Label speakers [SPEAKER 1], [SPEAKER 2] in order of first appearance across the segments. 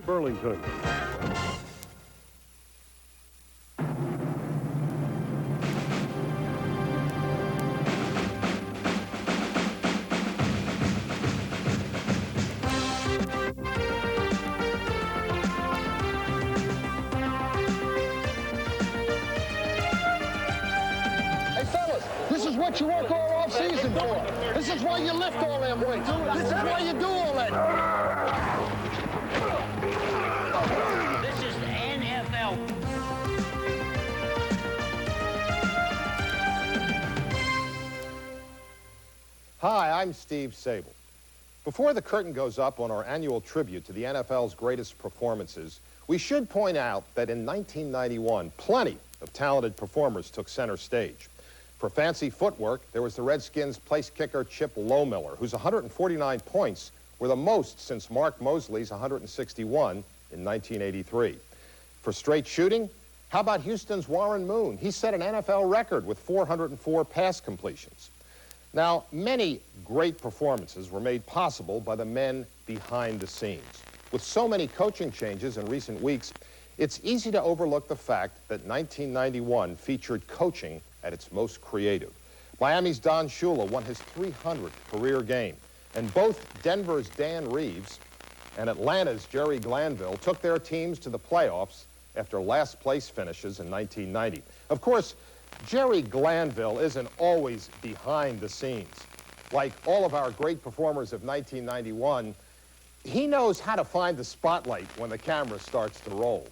[SPEAKER 1] Burlington.
[SPEAKER 2] This is what you work all off-season for. This is why you lift all them weights. This is why you do all that.
[SPEAKER 3] This is the NFL.
[SPEAKER 4] Hi, I'm Steve Sable. Before the curtain goes up on our annual tribute to the NFL's greatest performances, we should point out that in 1991, plenty of talented performers took center stage. For fancy footwork, there was the Redskins' place kicker Chip Lohmiller, whose 149 points were the most since Mark Mosley's 161 in 1983. For straight shooting, how about Houston's Warren Moon? He set an NFL record with 404 pass completions. Now, many great performances were made possible by the men behind the scenes. With so many coaching changes in recent weeks, it's easy to overlook the fact that 1991 featured coaching at its most creative. Miami's Don Shula won his 300th career game, and both Denver's Dan Reeves and Atlanta's Jerry Glanville took their teams to the playoffs after last-place finishes in 1990. Of course, Jerry Glanville isn't always behind the scenes. Like all of our great performers of 1991, he knows how to find the spotlight when the camera starts to roll.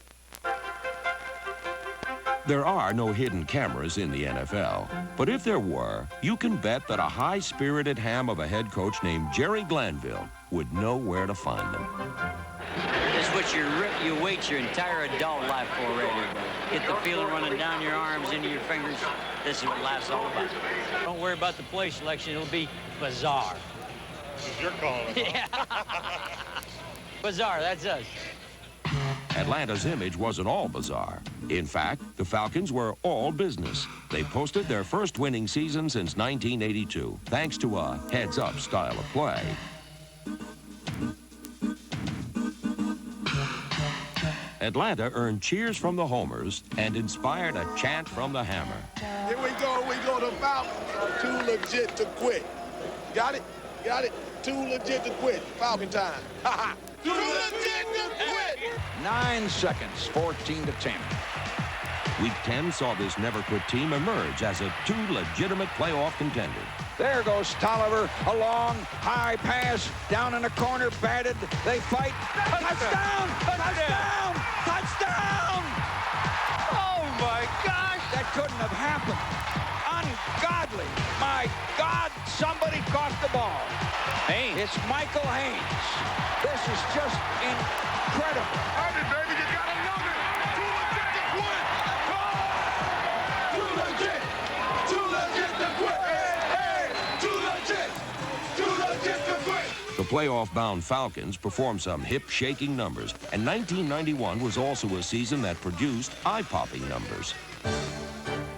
[SPEAKER 5] There are no hidden cameras in the NFL, but if there were, you can bet that a high-spirited ham of a head coach named Jerry Glanville would know where to find them.
[SPEAKER 3] This is what you wait your entire adult life for right here. Get the feeling running down your arms, into your fingers. This is what life's all about. Don't worry about the play selection. It'll be bizarre.
[SPEAKER 6] This is your call.
[SPEAKER 3] Yeah. Bizarre, that's us.
[SPEAKER 5] Atlanta's image wasn't all bizarre. In fact, the Falcons were all business. They posted their first winning season since 1982, thanks to a heads-up style of play. Atlanta earned cheers from the homers and inspired a chant from the hammer.
[SPEAKER 7] Here we go to Falcons. Too legit to quit. Got it? Got it? Too legit to quit. Falcon time. Ha ha. Too legit to quit.
[SPEAKER 8] 9 seconds, 14-10.
[SPEAKER 5] Week 10 saw this never-quit team emerge as a two legitimate playoff contender.
[SPEAKER 8] There goes Tolliver, a long, high pass, down in the corner, batted. They fight. Touchdown! Touchdown! Touchdown! Oh, my gosh! That couldn't have happened. Ungodly. My God, somebody caught the ball. Haynes. It's Michael Haynes. This is just incredible.
[SPEAKER 7] Hurry, baby, you got another. Too legit to quit. Oh! Too legit. Too legit to quit. Hey, too legit. Too legit to quit.
[SPEAKER 5] The playoff-bound Falcons performed some hip-shaking numbers, and 1991 was also a season that produced eye-popping numbers.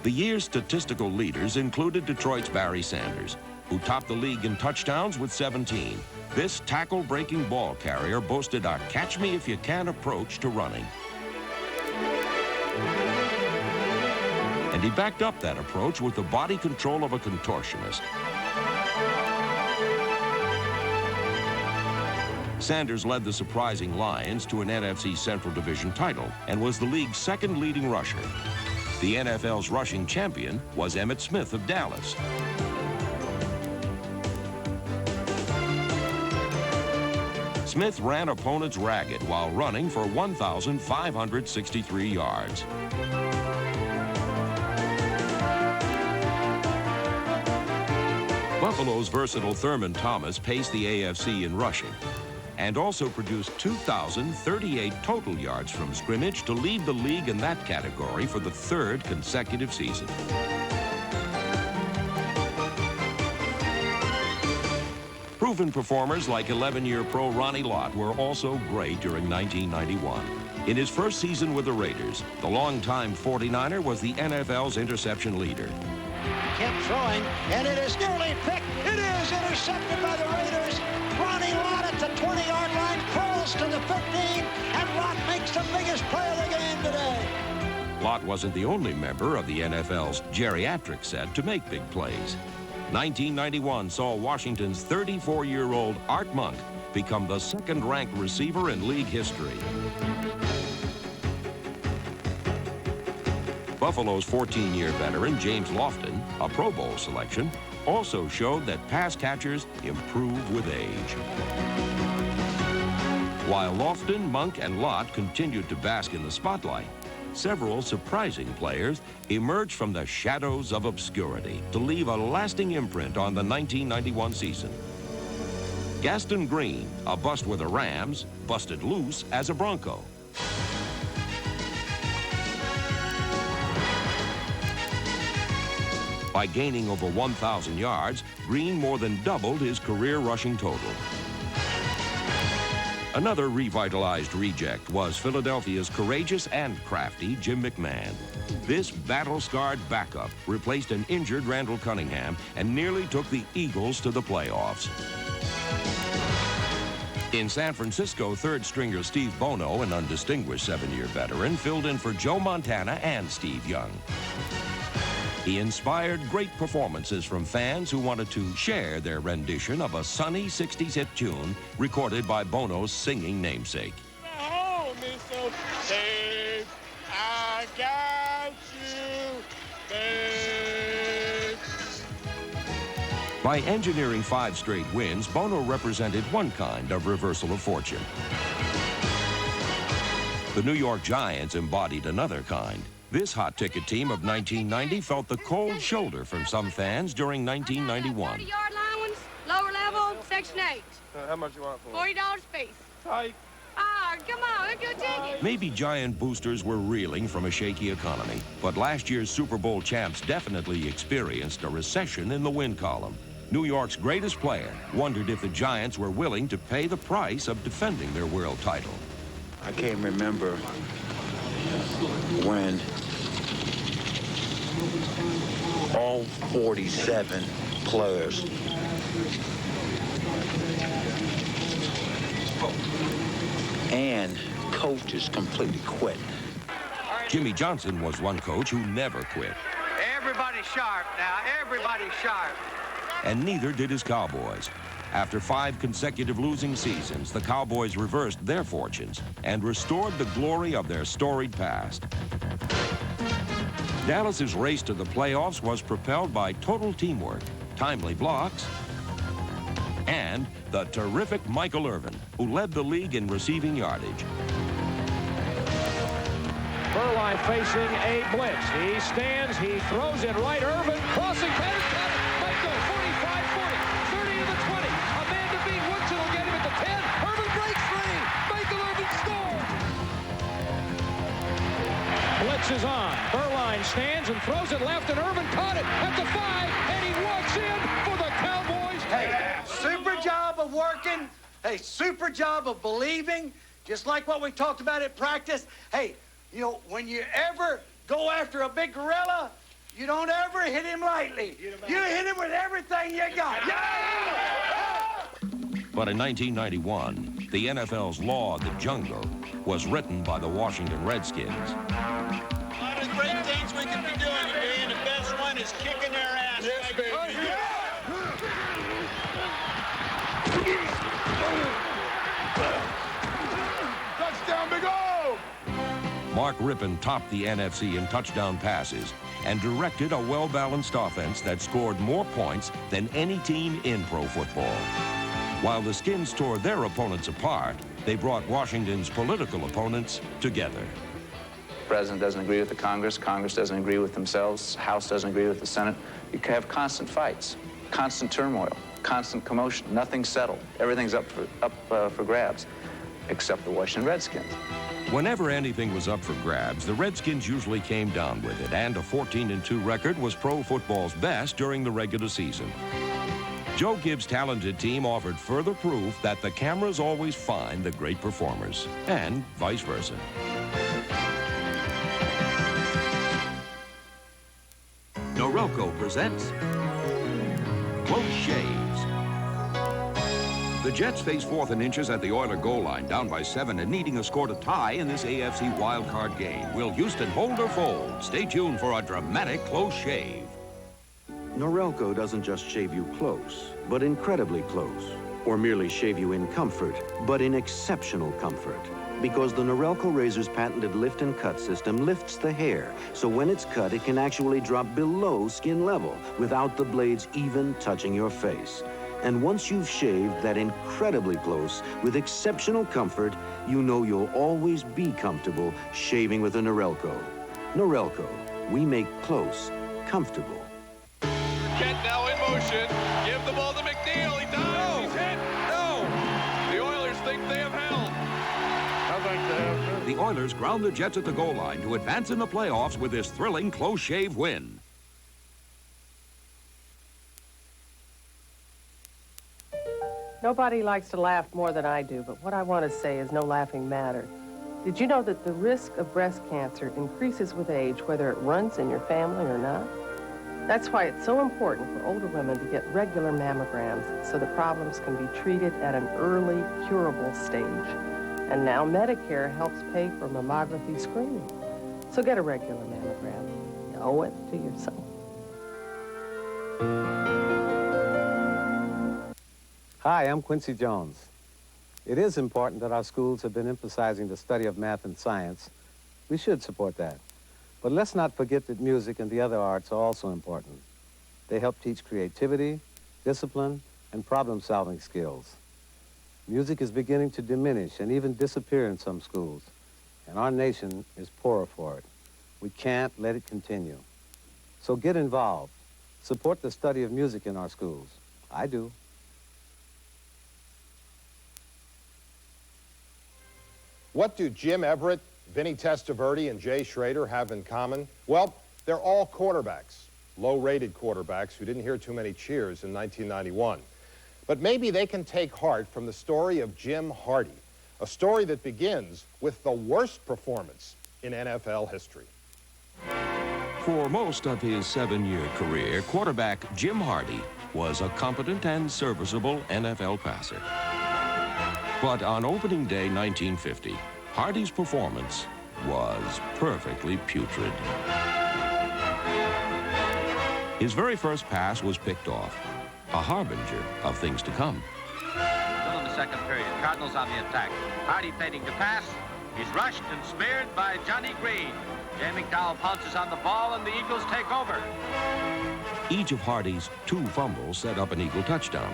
[SPEAKER 5] The year's statistical leaders included Detroit's Barry Sanders, who topped the league in touchdowns with 17. This tackle-breaking ball carrier boasted a catch-me-if-you-can approach to running. And he backed up that approach with the body control of a contortionist. Sanders led the surprising Lions to an NFC Central Division title and was the league's second leading rusher. The NFL's rushing champion was Emmitt Smith of Dallas. Smith ran opponents ragged while running for 1,563 yards. Buffalo's versatile Thurman Thomas paced the AFC in rushing and also produced 2,038 total yards from scrimmage to lead the league in that category for the third consecutive season. Proven performers like 11-year pro Ronnie Lott were also great during 1991. In his first season with the Raiders, the longtime 49er was the NFL's interception leader.
[SPEAKER 9] Kept throwing, and it is nearly picked. It is intercepted by the Raiders. Ronnie Lott at the 20-yard line, crawls to the 15,
[SPEAKER 5] Lott wasn't the only member of the NFL's geriatric set to make big plays. 1991 saw Washington's 34-year-old Art Monk become the second-ranked receiver in league history. Buffalo's 14-year veteran James Lofton, a Pro Bowl selection, also showed that pass catchers improve with age. While Lofton, Monk, and Lott continued to bask in the spotlight, several surprising players emerged from the shadows of obscurity to leave a lasting imprint on the 1991 season. Gaston Green, a bust with the Rams, busted loose as a Bronco. By gaining over 1,000 yards, Green more than doubled his career rushing total. Another revitalized reject was Philadelphia's courageous and crafty Jim McMahon. This battle-scarred backup replaced an injured Randall Cunningham and nearly took the Eagles to the playoffs. In San Francisco, third-stringer Steve Bono, an undistinguished 7-year veteran, filled in for Joe Montana and Steve Young. He inspired great performances from fans who wanted to share their rendition of a sunny 60s hit tune recorded by Bono's singing namesake.
[SPEAKER 7] Home is so safe. I got you, babe.
[SPEAKER 5] By engineering 5 straight wins, Bono represented one kind of reversal of fortune. The New York Giants embodied another kind. This hot ticket team of 1990 felt the cold shoulder from some fans during 1991.
[SPEAKER 1] 30-yard line ones, lower level, Section 8.
[SPEAKER 6] How much you want for
[SPEAKER 1] $40 a piece.
[SPEAKER 6] Tight.
[SPEAKER 1] Ah, come on, let's go take it.
[SPEAKER 5] Maybe Giant boosters were reeling from a shaky economy, but last year's Super Bowl champs definitely experienced a recession in the win column. New York's greatest player wondered if the Giants were willing to pay the price of defending their world title.
[SPEAKER 8] I can't remember when all 47 players and coaches completely quit.
[SPEAKER 5] Jimmy Johnson was one coach who never quit.
[SPEAKER 9] Everybody sharp now. Everybody sharp.
[SPEAKER 5] And neither did his Cowboys. After 5 consecutive losing seasons, the Cowboys reversed their fortunes and restored the glory of their storied past. Dallas's race to the playoffs was propelled by total teamwork, timely blocks, and the terrific Michael Irvin, who led the league in receiving yardage.
[SPEAKER 10] Burline facing a blitz. He stands, he throws it right. Irvin crossing, got it. Might go 45, 40, 30 to the 20. A man to beat. Woodson will get him at the 10. Irvin breaks free. Michael Irvin scores. Blitz is on. Burline stands and throws it left, and Irvin caught it at the 5, and he walks in for the Cowboys.
[SPEAKER 9] Hey, super job of working. Hey, super job of believing. Just like what we talked about at practice. Hey, you know, when you ever go after a big gorilla, you don't ever hit him lightly. You hit him with everything you got. Yeah!
[SPEAKER 5] But in 1991, the NFL's Law of the Jungle was written by the Washington Redskins.
[SPEAKER 7] A lot of great things we can be doing today, and the best one is kicking their ass. Yes, baby. Touchdown, Big O!
[SPEAKER 5] Mark Rippon topped the NFC in touchdown passes and directed a well-balanced offense that scored more points than any team in pro football. While the Skins tore their opponents apart, they brought Washington's political opponents together.
[SPEAKER 11] The president doesn't agree with the Congress doesn't agree with themselves, House doesn't agree with the Senate. You have constant fights, constant turmoil, constant commotion, nothing's settled. Everything's up for grabs, except the Washington Redskins.
[SPEAKER 5] Whenever anything was up for grabs, the Redskins usually came down with it, and a 14-2 record was pro football's best during the regular season. Joe Gibbs' talented team offered further proof that the cameras always find the great performers, and vice versa. Norelco presents Close Shaves. The Jets face 4th and inches at the Oiler goal line, down by 7 and needing a score to tie in this AFC wildcard game. Will Houston hold or fold? Stay tuned for a dramatic close shave.
[SPEAKER 12] Norelco doesn't just shave you close, but incredibly close. Or merely shave you in comfort, but in exceptional comfort. Because the Norelco razor's patented lift and cut system lifts the hair, so when it's cut, it can actually drop below skin level without the blades even touching your face. And once you've shaved that incredibly close with exceptional comfort, you know you'll always be comfortable shaving with a Norelco. Norelco, we make close comfortable.
[SPEAKER 7] Jet now in motion. Give the ball to McNeil. He dives. He's hit. No. The Oilers think they have held.
[SPEAKER 5] The Oilers ground the Jets at the goal line to advance in the playoffs with this thrilling close shave win.
[SPEAKER 13] Nobody likes to laugh more than I do, but what I want to say is no laughing matter. Did you know that the risk of breast cancer increases with age, whether it runs in your family or not? That's why it's so important for older women to get regular mammograms so the problems can be treated at an early, curable stage. And now Medicare helps pay for mammography screening. So get a regular mammogram. You owe it to yourself.
[SPEAKER 14] Hi, I'm Quincy Jones. It is important that our schools have been emphasizing the study of math and science. We should support that. But let's not forget that music and the other arts are also important. They help teach creativity, discipline, and problem-solving skills. Music is beginning to diminish and even disappear in some schools, and our nation is poorer for it. We can't let it continue. So get involved. Support the study of music in our schools. I do.
[SPEAKER 4] What do Jim Everett, Vinny Testaverde, and Jay Schrader have in common? Well, they're all quarterbacks, low-rated quarterbacks who didn't hear too many cheers in 1991. But maybe they can take heart from the story of Jim Hardy, a story that begins with the worst performance in NFL history.
[SPEAKER 5] For most of his 7-year career, quarterback Jim Hardy was a competent and serviceable NFL passer. But on opening day 1950, Hardy's performance was perfectly putrid. His very first pass was picked off, a harbinger of things to come.
[SPEAKER 15] Still in the second period, Cardinals on the attack. Hardy fading to pass. He's rushed and smeared by Johnny Green. Jay McDowell pounces on the ball, and the Eagles take over.
[SPEAKER 5] Each of Hardy's 2 fumbles set up an Eagle touchdown.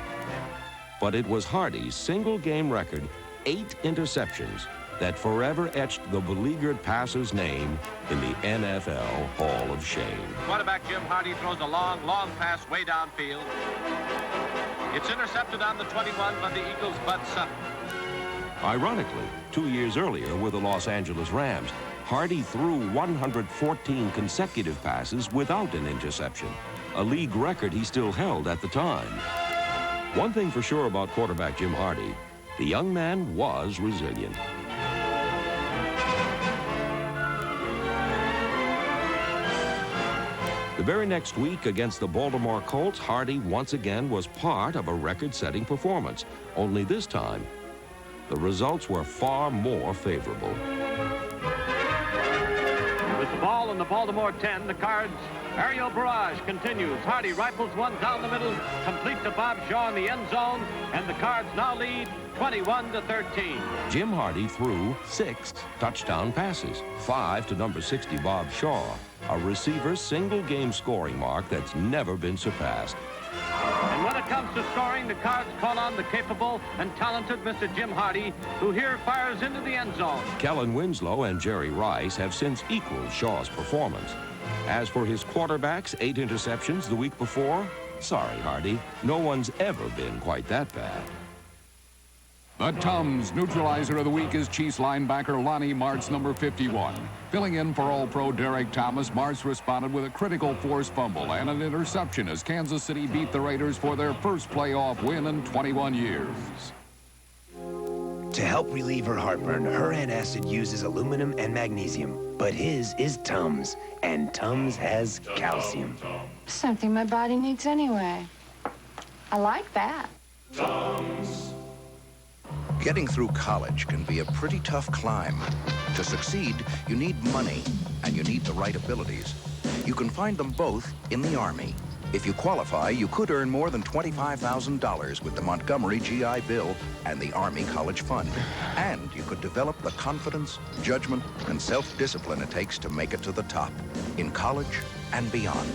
[SPEAKER 5] But it was Hardy's single-game record, 8 interceptions, that forever etched the beleaguered passer's name in the NFL Hall of Shame.
[SPEAKER 15] Quarterback Jim Hardy throws a long pass way downfield. It's intercepted on the 21 by the Eagles' Bud Sutton.
[SPEAKER 5] Ironically, 2 years earlier with the Los Angeles Rams, Hardy threw 114 consecutive passes without an interception, a league record he still held at the time. One thing for sure about quarterback Jim Hardy, the young man was resilient. The very next week against the Baltimore Colts, Hardy once again was part of a record-setting performance. Only this time, the results were far more favorable.
[SPEAKER 10] With the ball in the Baltimore 10, the Cards' aerial barrage continues. Hardy rifles one down the middle, complete to Bob Shaw in the end zone, and the Cards now lead 21-13.
[SPEAKER 5] Jim Hardy threw 6 touchdown passes, 5 to number 60 Bob Shaw, a receiver's single-game scoring mark that's never been surpassed.
[SPEAKER 10] And when it comes to scoring, the Cards call on the capable and talented Mr. Jim Hardy, who here fires into the end zone.
[SPEAKER 5] Kellen Winslow and Jerry Rice have since equaled Shaw's performance. As for his quarterbacks, 8 interceptions the week before, sorry, Hardy, no one's ever been quite that bad.
[SPEAKER 16] The Tums neutralizer of the week is Chiefs linebacker Lonnie Martz, number 51. Filling in for All-Pro Derek Thomas, Martz responded with a critical forced fumble and an interception as Kansas City beat the Raiders for their first playoff win in 21 years.
[SPEAKER 17] To help relieve her heartburn, her antacid uses aluminum and magnesium, but his is Tums, and Tums has calcium.
[SPEAKER 18] Something my body needs anyway. I like that.
[SPEAKER 7] Tums.
[SPEAKER 18] Getting through college can be a pretty tough climb. To succeed, you need money, and you need the right abilities. You can find them both in the Army. If you qualify, you could earn more than $25,000 with the Montgomery GI Bill and the Army College Fund. And you could develop the confidence, judgment, and self-discipline it takes to make it to the top, in college and beyond.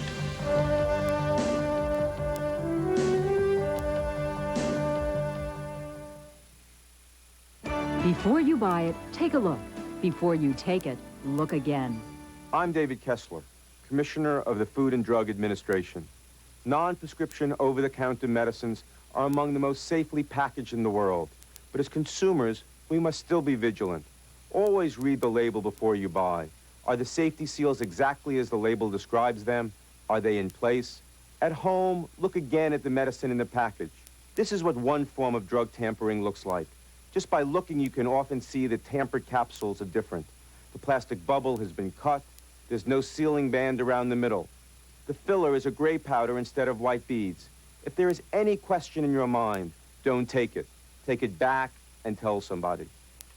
[SPEAKER 19] Before you buy it, take a look. Before you take it, look again.
[SPEAKER 20] I'm David Kessler, Commissioner of the Food and Drug Administration. Non-prescription over-the-counter medicines are among the most safely packaged in the world. But as consumers, we must still be vigilant. Always read the label before you buy. Are the safety seals exactly as the label describes them? Are they in place? At home, look again at the medicine in the package. This is what one form of drug tampering looks like. Just by looking, you can often see the tampered capsules are different. The plastic bubble has been cut. There's no sealing band around the middle. The filler is a gray powder instead of white beads. If there is any question in your mind, don't take it. Take it back and tell somebody.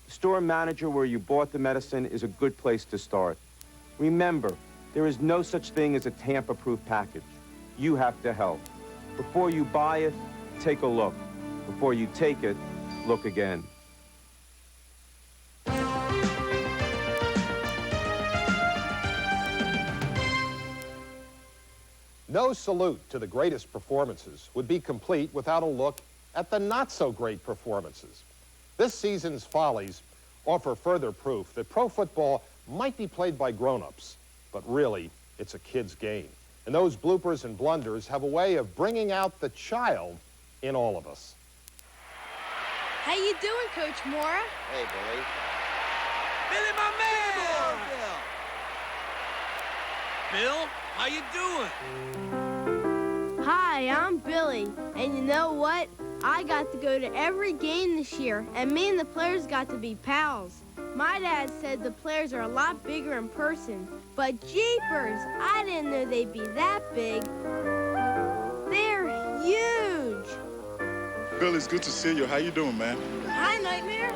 [SPEAKER 20] The store manager where you bought the medicine is a good place to start. Remember, there is no such thing as a tamper-proof package. You have to help. Before you buy it, take a look. Before you take it, look again.
[SPEAKER 4] No salute to the greatest performances would be complete without a look at the not-so-great performances. This season's follies offer further proof that pro football might be played by grown-ups, but really, it's a kid's game. And those bloopers and blunders have a way of bringing out the child in all of us.
[SPEAKER 21] How you doing, Coach Mora?
[SPEAKER 22] Hey, Billy.
[SPEAKER 23] Billy, my man! Bill, how you doing?
[SPEAKER 21] Hi, I'm Billy. And you know what? I got to go to every game this year, and me and the players got to be pals. My dad said the players are a lot bigger in person, but jeepers, I didn't know they'd be that big. They're huge.
[SPEAKER 6] Bill, it's good to see you. How you doing, man?
[SPEAKER 21] Hi, Nightmare.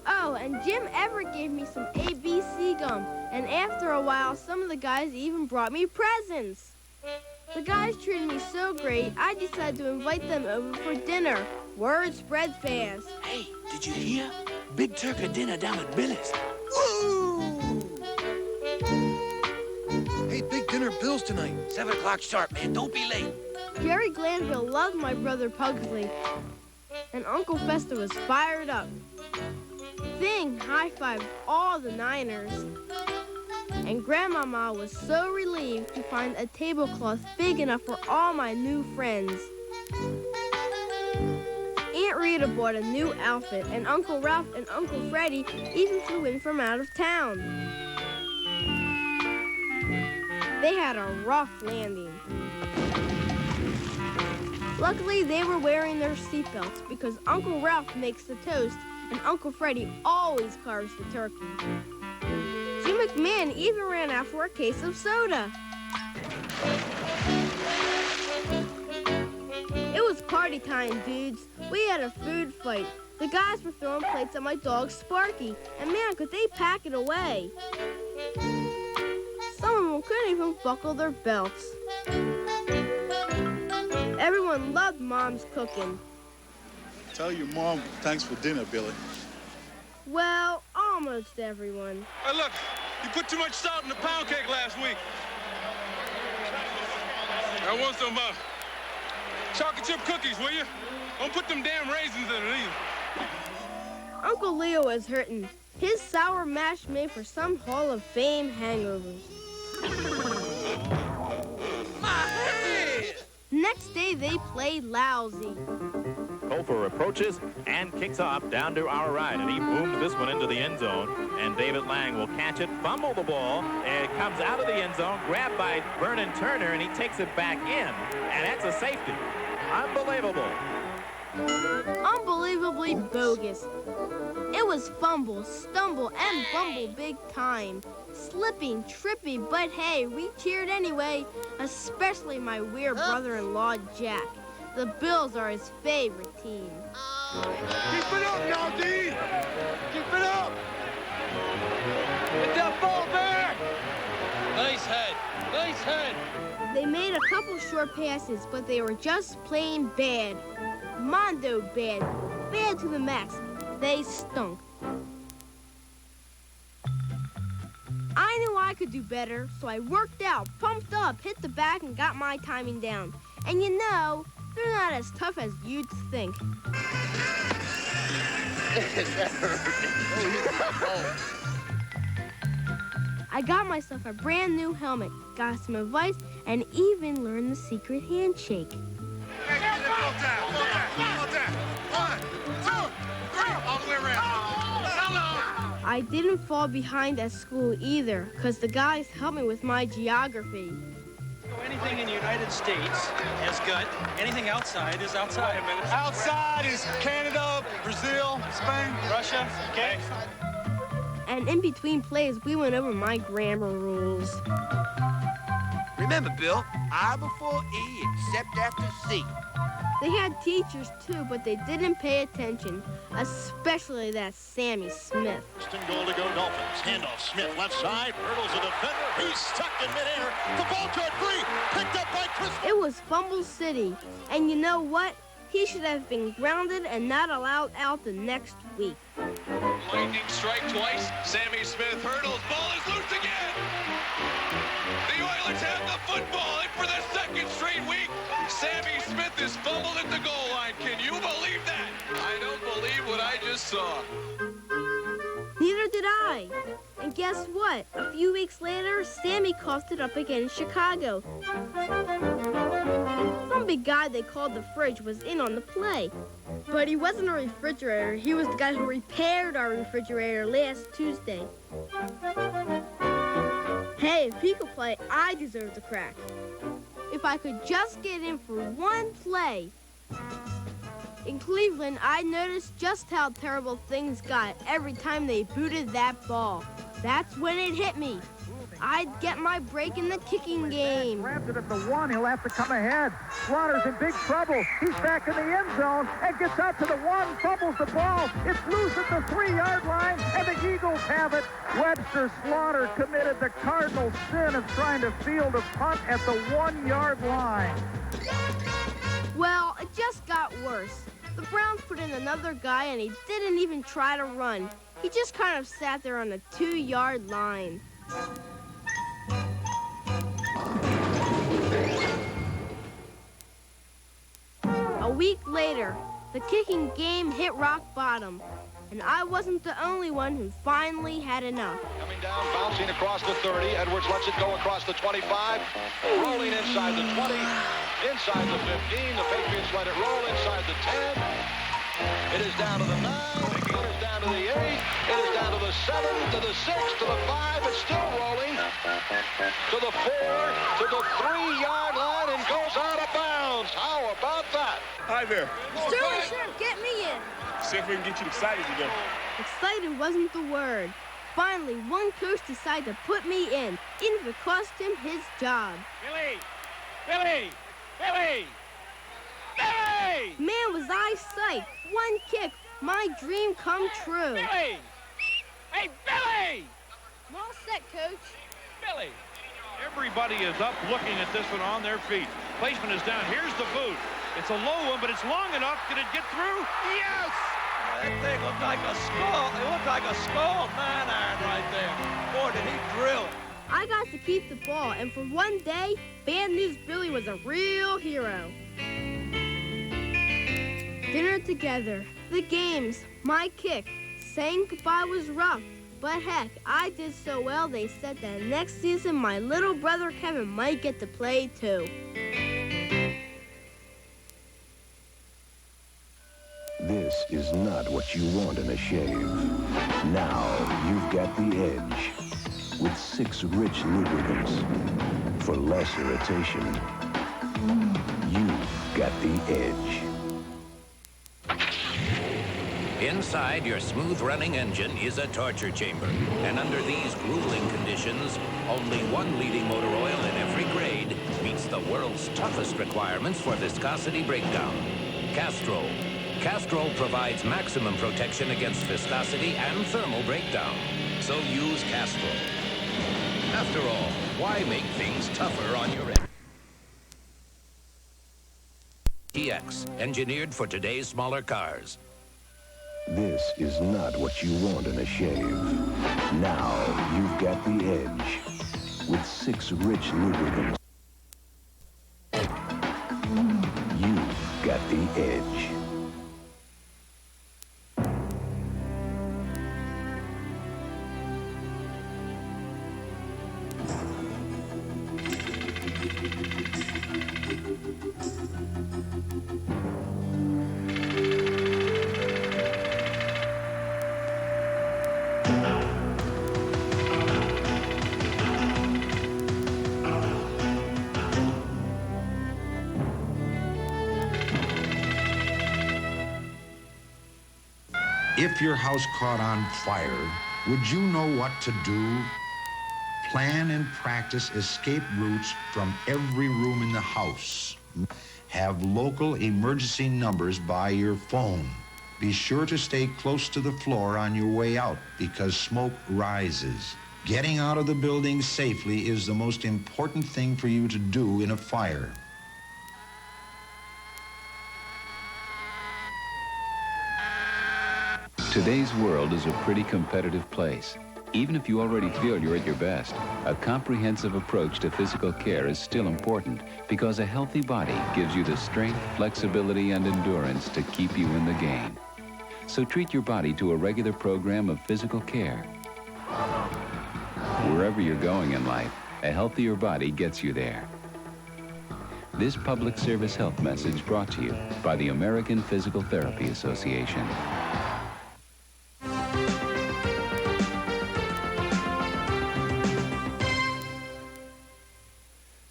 [SPEAKER 21] Oh, and Jim Everett gave me some ABC gum, and after a while, some of the guys even brought me presents. The guys treated me so great, I decided to invite them over for dinner. Word spread fast.
[SPEAKER 23] Hey, did you hear? Big turkey dinner down at Billy's. Woo!
[SPEAKER 24] Hey, big dinner at Bill's tonight.
[SPEAKER 23] 7 o'clock sharp, man. Don't be late.
[SPEAKER 21] Jerry Glanville loved my brother Pugsley, and Uncle Fester was fired up. Thing high-fived all the Niners. And Grandmama was so relieved to find a tablecloth big enough for all my new friends. Aunt Rita bought a new outfit, and Uncle Ralph and Uncle Freddie even flew in from out of town. They had a rough landing. Luckily, they were wearing their seatbelts because Uncle Ralph makes the toast and Uncle Freddie always carves the turkey. Jim McMahon even ran out for a case of soda. It was party time, dudes. We had a food fight. The guys were throwing plates at my dog Sparky, and man, could they pack it away. Some of them couldn't even buckle their belts. Everyone loved Mom's cooking.
[SPEAKER 6] Tell your mom thanks for dinner, Billy.
[SPEAKER 21] Well, almost everyone.
[SPEAKER 23] Hey, look, you put too much salt in the pound cake last week. I want some chocolate chip cookies, will you? Don't put them damn raisins in it either.
[SPEAKER 21] Uncle Leo is hurting. His sour mash made for some Hall of Fame hangovers.
[SPEAKER 23] My head!
[SPEAKER 21] Next day, they played lousy.
[SPEAKER 25] Hofer approaches and kicks off down to our right, and he booms this one into the end zone, and David Lang will catch it, fumble the ball, and it comes out of the end zone, grabbed by Vernon Turner, and he takes it back in, and that's a safety. Unbelievable.
[SPEAKER 21] Unbelievably bogus. It was fumble, stumble, and bumble big time. Slipping, tripping, but hey, we cheered anyway, especially my weird brother-in-law, Jack. The Bills are his favorite team.
[SPEAKER 23] Keep it
[SPEAKER 7] up now, D! Keep it up!
[SPEAKER 10] Get that ball back! Nice head. Nice head.
[SPEAKER 21] They made a couple short passes, but they were just plain bad. Mondo bad. Bad to the max. They stunk. I knew I could do better, so I worked out, pumped up, hit the back, and got my timing down. And you know, they're not as tough as you'd think. I got myself a brand new helmet, got some advice, and even learned the secret handshake. I didn't fall behind at school either, because the guys helped me with my geography.
[SPEAKER 1] Anything in the United States is good. Anything outside is outside.
[SPEAKER 6] Outside is Canada, Brazil, Spain,
[SPEAKER 1] Russia, okay?
[SPEAKER 21] And in between plays, we went over my grammar rules.
[SPEAKER 2] Remember, Bill, I before E except after C.
[SPEAKER 21] They had teachers too, but they didn't pay attention, especially that Sammy Smith.
[SPEAKER 3] Goal to go Dolphins. Handoff. Smith left side. Hurdles a defender. He's stuck in midair. The ball turned free. Picked up by Chris.
[SPEAKER 21] It was Fumble City, and you know what? He should have been grounded and not allowed out the next week.
[SPEAKER 7] Lightning strike twice. Sammy Smith hurdles. Ball is loose again. The Oilers have the football, and for the second straight week, Sammy Smith is fumbled at the goal line. Can you believe that? I don't believe what I just saw.
[SPEAKER 21] Neither did I. And guess what? A few weeks later, Sammy coughed it up again in Chicago. Some big guy they called the Fridge was in on the play. But he wasn't a refrigerator. He was the guy who repaired our refrigerator last Tuesday. Hey, if he could play, I deserve the crack. If I could just get in for one play. In Cleveland, I noticed just how terrible things got every time they booted that ball. That's when it hit me. I'd get my break in the kicking game.
[SPEAKER 8] Grabs it at the 1. He'll have to come ahead. Slaughter's in big trouble. He's back in the end zone and gets out to the 1, fumbles the ball. It's loose at the 3-yard line, and the Eagles have it. Webster Slaughter committed the cardinal sin of trying to field a punt at the 1-yard line.
[SPEAKER 21] Well, it just got worse. The Browns put in another guy, and he didn't even try to run. He just kind of sat there on the 2-yard line. A week later, the kicking game hit rock bottom, and I wasn't the only one who finally had enough.
[SPEAKER 22] Coming down, bouncing across the 30. Edwards lets it go across the 25. Rolling inside the 20. Inside the 15. The Patriots let it roll inside the 10. It is down to the 9. It is down to the 8. It is down to the 7, to the 6, to the 5. It's still rolling. To the 4, to the 3-yard line, and goes out of bounds. How about that?
[SPEAKER 6] Hi there.
[SPEAKER 21] Sterling Sheriff, get me in.
[SPEAKER 6] See if we can get you excited again.
[SPEAKER 21] Excited wasn't the word. Finally, one coach decided to put me in, even if it cost him his job.
[SPEAKER 10] Billy! Billy! Billy! Billy!
[SPEAKER 21] Man, was I psyched. One kick, my dream come true.
[SPEAKER 10] Billy! Hey, Billy!
[SPEAKER 21] I'm all set, Coach.
[SPEAKER 10] Billy! Everybody is up looking at this one on their feet. Placement is down. Here's the boot. It's a low one, but it's long enough. Did it get through? Yes!
[SPEAKER 1] That thing looked like a skull. It looked like a skull man iron right there. Boy, did he drill it.
[SPEAKER 21] I got to keep the ball, and for one day, Bad News Billy was a real hero. Dinner together, the games, my kick. Saying goodbye was rough, but heck, I did so well they said that next season my little brother Kevin might get to play too.
[SPEAKER 26] This is not what you want in a shave. Now you've got the edge. With 6 rich lubricants. For less irritation, you've got the edge.
[SPEAKER 27] Inside your smooth-running engine is a torture chamber. And under these grueling conditions, only one leading motor oil in every grade meets the world's toughest requirements for viscosity breakdown. Castrol. Castrol provides maximum protection against viscosity and thermal breakdown. So use Castrol. After all, why make things tougher on your end? TX, engineered for today's smaller cars.
[SPEAKER 26] This is not what you want in a shave. Now you've got the edge with 6 rich lubricants. You've got the edge.
[SPEAKER 5] If your house caught on fire, would you know what to do? Plan and practice escape routes from every room in the house. Have local emergency numbers by your phone. Be sure to stay close to the floor on your way out because smoke rises. Getting out of the building safely is the most important thing for you to do in a fire.
[SPEAKER 9] Today's world is a pretty competitive place. Even if you already feel you're at your best, a comprehensive approach to physical care is still important because a healthy body gives you the strength, flexibility, and endurance to keep you in the game. So treat your body to a regular program of physical care. Wherever you're going in life, a healthier body gets you there. This public service health message brought to you by the American Physical Therapy Association.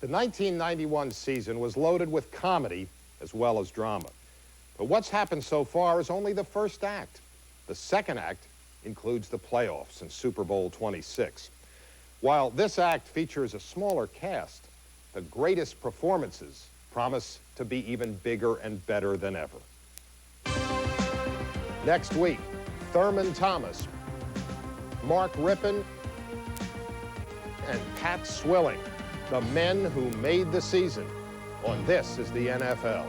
[SPEAKER 4] The 1991 season was loaded with comedy as well as drama. But what's happened so far is only the first act. The second act includes the playoffs and Super Bowl 26. While this act features a smaller cast, the greatest performances promise to be even bigger and better than ever. Next week, Thurman Thomas, Mark Rippon, and Pat Swilling, the men who made the season on This Is the NFL.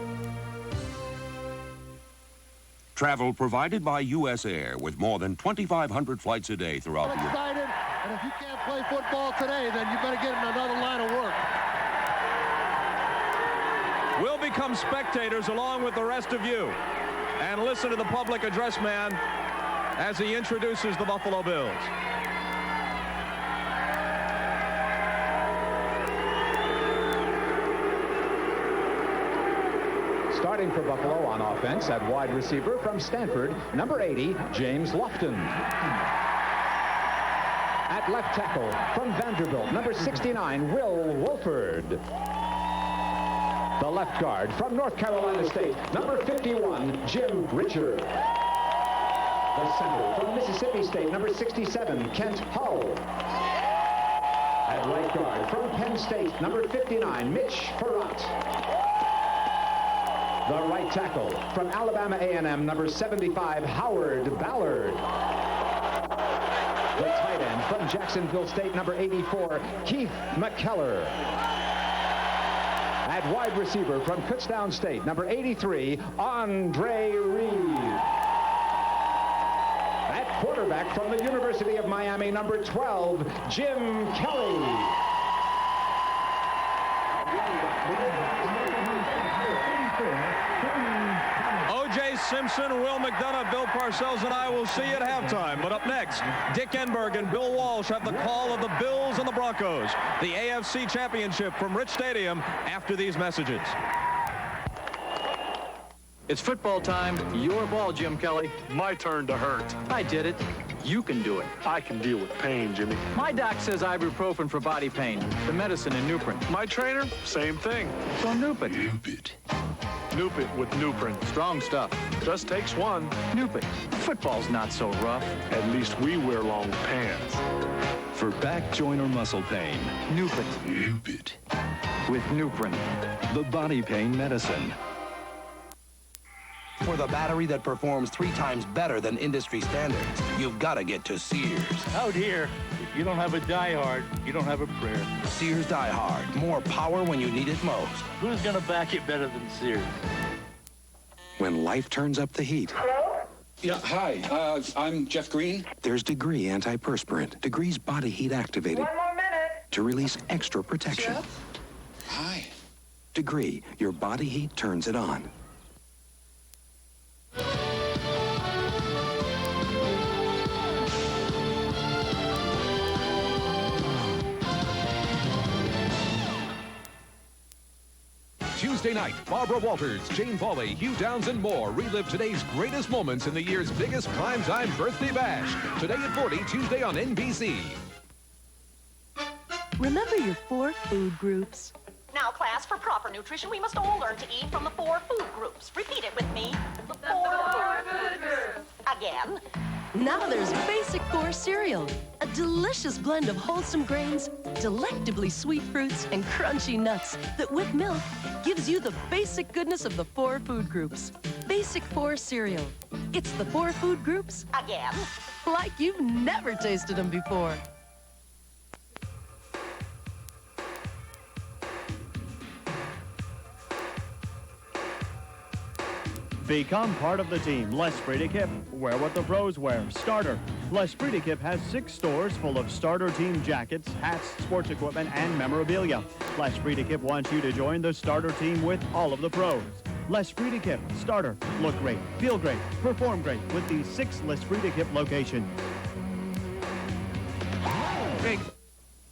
[SPEAKER 11] Travel provided by U.S. Air with more than 2,500 flights a day throughout the year.
[SPEAKER 12] Excited, and if you can't play football today, then you better get in another line of work.
[SPEAKER 10] We'll become spectators along with the rest of you and listen to the public address man as he introduces the Buffalo Bills.
[SPEAKER 13] Starting for Buffalo on offense at wide receiver from Stanford, number 80, James Lofton. At left tackle from Vanderbilt, number 69, Will Wolford. The left guard from North Carolina State, number 51, Jim Richard. The center from Mississippi State, number 67, Kent Hull. At right guard from Penn State, number 59, Mitch Farrat. The right tackle from Alabama A&M, number 75, Howard Ballard. The tight end from Jacksonville State, number 84, Keith McKellar. At wide receiver from Kutztown State, number 83, Andre Reed. At quarterback from the University of Miami, number 12, Jim Kelly.
[SPEAKER 10] O.J. Simpson, Will McDonough, Bill Parcells, and I will see you at halftime. But up next, Dick Enberg and Bill Walsh have the call of the Bills and the Broncos. The AFC Championship from Rich Stadium after these messages.
[SPEAKER 14] It's football time. Your ball, Jim Kelly.
[SPEAKER 15] My turn to hurt.
[SPEAKER 14] I did it. You can do it.
[SPEAKER 15] I can deal with pain, Jimmy.
[SPEAKER 14] My doc says ibuprofen for body pain. The medicine in Nuprin.
[SPEAKER 15] My trainer, same thing.
[SPEAKER 14] So Nupit.
[SPEAKER 15] Nupit. Nupit with Nuprin.
[SPEAKER 14] Strong stuff.
[SPEAKER 15] Just takes one.
[SPEAKER 14] Nupit. Football's not so rough.
[SPEAKER 15] At least we wear long pants.
[SPEAKER 28] For back, joint, or muscle pain.
[SPEAKER 14] Nupit.
[SPEAKER 28] Nupit.
[SPEAKER 14] With Nuprin.
[SPEAKER 28] The body pain medicine.
[SPEAKER 2] For the battery that performs 3 times better than industry standards, you've got to get to Sears.
[SPEAKER 10] Out here, if you don't have a Die-Hard, you don't have a prayer.
[SPEAKER 2] Sears Die-Hard. More power when you need it most.
[SPEAKER 10] Who's going to back it better than Sears?
[SPEAKER 2] When life turns up the heat.
[SPEAKER 16] Hello? Yeah, hi. I'm Jeff Green.
[SPEAKER 2] There's Degree antiperspirant. Degree's body heat activated.
[SPEAKER 16] 1 more minute.
[SPEAKER 2] To release extra protection.
[SPEAKER 16] Jeff? Hi.
[SPEAKER 2] Degree, your body heat turns it on.
[SPEAKER 17] Tuesday night, Barbara Walters, Jane Pauley, Hugh Downs, and more relive today's greatest moments in the year's biggest primetime birthday bash. Today at 40, Tuesday on NBC.
[SPEAKER 18] Remember your 4 food groups.
[SPEAKER 19] Now, class, for proper nutrition, we must all learn to eat from the 4 food groups. Repeat it with me. The 4 food groups. Again.
[SPEAKER 18] Now there's Basic 4 cereal, a delicious blend of wholesome grains, delectably sweet fruits, and crunchy nuts that with milk gives you the basic goodness of the 4 food groups. Basic 4 cereal. It's the 4 food groups.
[SPEAKER 19] Again.
[SPEAKER 18] Like you've never tasted them before.
[SPEAKER 20] Become part of the team. L'Esprit d'Equipe. Wear what the pros wear. Starter. L'Esprit d'Equipe has 6 stores full of starter team jackets, hats, sports equipment, and memorabilia. L'Esprit d'Equipe wants you to join the starter team with all of the pros. L'Esprit d'Equipe. Starter. Look great, feel great, perform great with these 6 L'Esprit d'Equipe locations.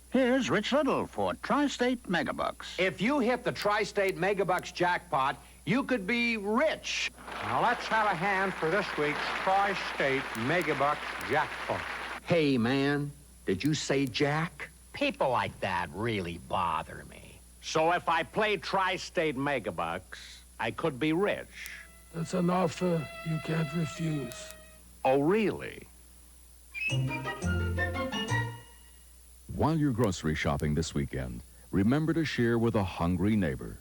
[SPEAKER 23] Here's Rich Little for Tri-State Megabucks.
[SPEAKER 13] If you hit the Tri-State Megabucks jackpot, you could be rich. Now let's have a hand for this week's Tri-State Megabucks jackpot.
[SPEAKER 24] Hey, man, did you say Jack? People like that really bother me.
[SPEAKER 13] So if I play Tri-State Megabucks, I could be rich.
[SPEAKER 25] That's an offer you can't refuse.
[SPEAKER 13] Oh, really?
[SPEAKER 29] While you're grocery shopping this weekend, remember to share with a hungry neighbor.